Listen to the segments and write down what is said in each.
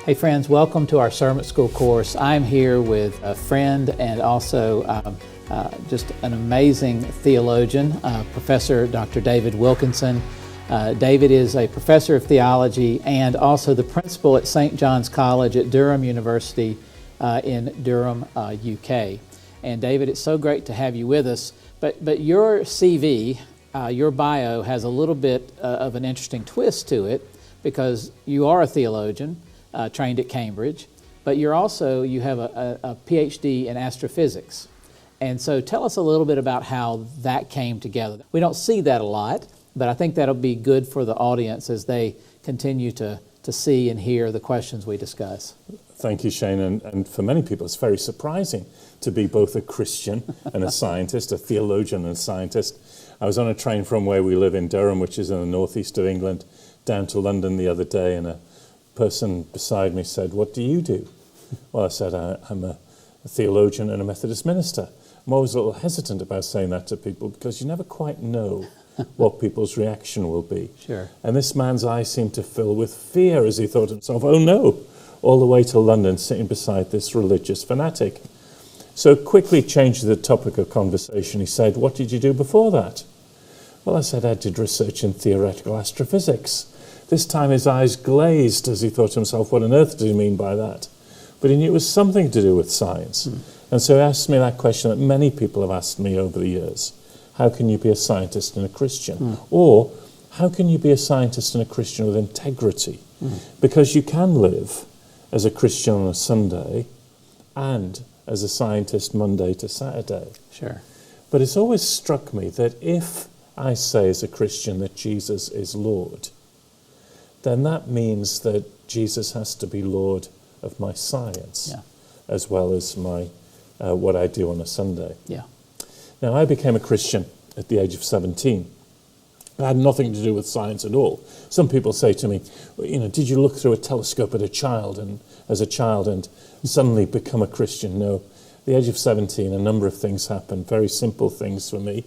Hey friends, welcome to our Sermon School course. I'm here with a friend and also just an amazing theologian, Professor Dr. David Wilkinson. David is a professor of theology and also the principal at St. John's College at Durham University in Durham, UK. And David, it's so great to have you with us. But your CV, your bio, has a little bit of an interesting twist to it because you are a theologian, trained at Cambridge, but you have a PhD in astrophysics. And so tell us a little bit about how that came together. We don't see that a lot, but I think that'll be good for the audience as they continue to see and hear the questions we discuss. Thank you, Shane. And for many people, it's very surprising to be both a Christian and a scientist, a theologian and a scientist. I was on a train from where we live in Durham, which is in the northeast of England, down to London the other day, and a person beside me said, "What do you do?" Well, I said, I'm a theologian and a Methodist minister. I'm always a little hesitant about saying that to people because you never quite know what people's reaction will be. Sure. And this man's eyes seemed to fill with fear as he thought to himself, oh no, all the way to London sitting beside this religious fanatic. So quickly changed the topic of conversation. He said, "What did you do before that?" Well, I said, "I did research in theoretical astrophysics." This time his eyes glazed as he thought to himself, what on earth did he mean by that? But he knew it was something to do with science. And so he asked me that question that many people have asked me over the years. How can you be a scientist and a Christian? Or how can you be a scientist and a Christian with integrity? Because you can live as a Christian on a Sunday and as a scientist Monday to Saturday. Sure. But it's always struck me that if I say as a Christian that Jesus is Lord, then that means that Jesus has to be Lord of my science, as well as my what I do on a Sunday. Yeah. Now, I became a Christian at the age of 17. It had nothing to do with science at all. Some people say to me, did you look through a telescope at as a child and suddenly become a Christian? No. At the age of 17, a number of things happened, very simple things for me.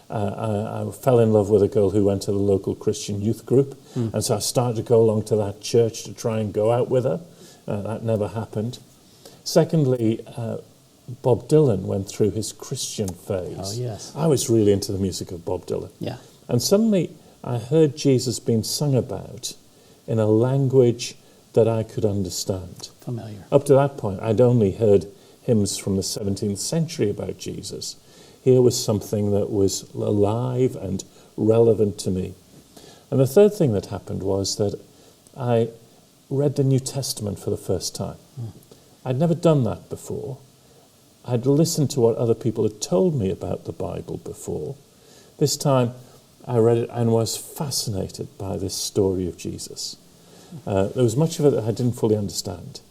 I fell in love with a girl who went to the local Christian youth group, and so I started to go along to that church to try and go out with her. That never happened. Secondly, Bob Dylan went through his Christian phase. Oh, yes. I was really into the music of Bob Dylan. Yeah. And suddenly I heard Jesus being sung about in a language that I could understand. Familiar. Up to that point, I'd only heard hymns from the 17th century about Jesus. Here was something that was alive and relevant to me. And the third thing that happened was that I read the New Testament for the first time. I'd never done that before. I'd listened to what other people had told me about the Bible before. This time I read it and was fascinated by this story of Jesus. There was much of it that I didn't fully understand.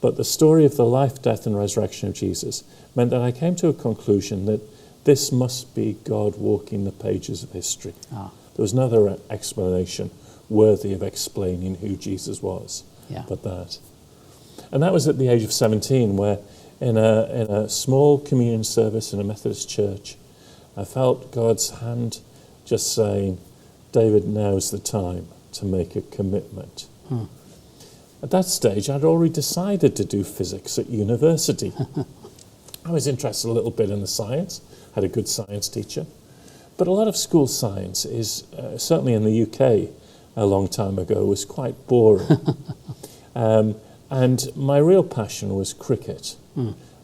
But the story of the life, death and resurrection of Jesus meant that I came to a conclusion that this must be God walking the pages of history. There was no other explanation worthy of explaining who Jesus was but that. And that was at the age of 17, where in a small communion service in a Methodist church, I felt God's hand just saying, David, now's the time to make a commitment. At that stage, I'd already decided to do physics at university. I was interested a little bit in the science, had a good science teacher. But a lot of school science is, certainly in the UK a long time ago, was quite boring. And my real passion was cricket.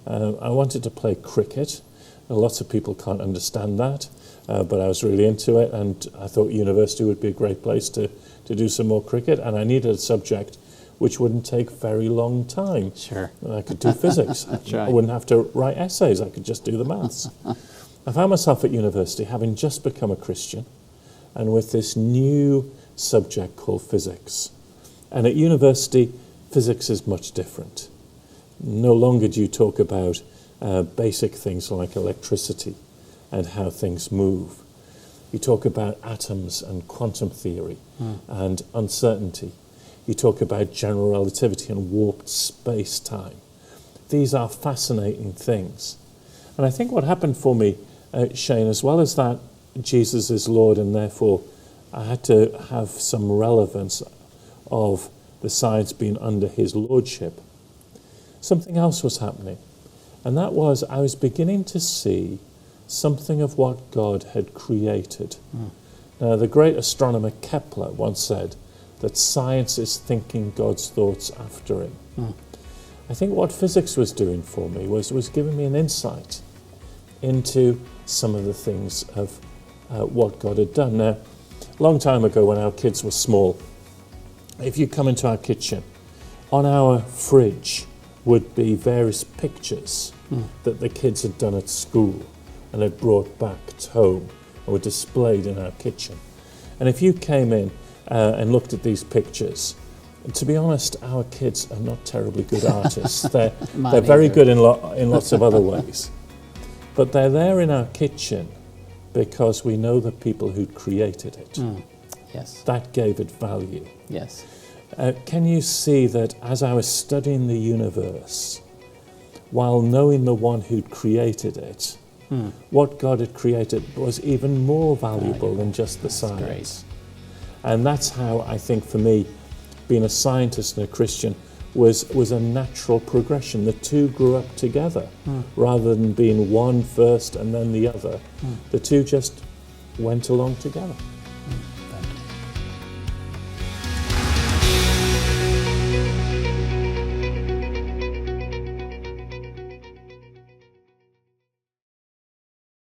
I wanted to play cricket. Lots of people can't understand that, but I was really into it, and I thought university would be a great place to do some more cricket, and I needed a subject which wouldn't take very long time. Sure. I could do physics. That's right. I wouldn't have to write essays. I could just do the maths. I found myself at university having just become a Christian and with this new subject called physics. And at university, physics is much different. No longer do you talk about basic things like electricity and how things move. You talk about atoms and quantum theory and uncertainty. You talk about general relativity and warped space-time. These are fascinating things. And I think what happened for me, Shane, as well as that Jesus is Lord and therefore I had to have some relevance of the science being under his lordship, something else was happening. And that was, I was beginning to see something of what God had created. Now, the great astronomer Kepler once said that science is thinking God's thoughts after him. I think what physics was doing for me was giving me an insight into some of the things of what God had done. Now, a long time ago when our kids were small, if you come into our kitchen, on our fridge would be various pictures that the kids had done at school and had brought back home and were displayed in our kitchen. And if you came in and looked at these pictures, to be honest, our kids are not terribly good artists. They're very good in lots of other ways. But they're there in our kitchen because we know the people who created it. Yes. That gave it value. Yes. Can you see that as I was studying the universe, while knowing the one who'd created it, what God had created was even more valuable than just the science. And that's how I think for me, being a scientist and a Christian was a natural progression. The two grew up together rather than being one first and then the other. The two just went along together.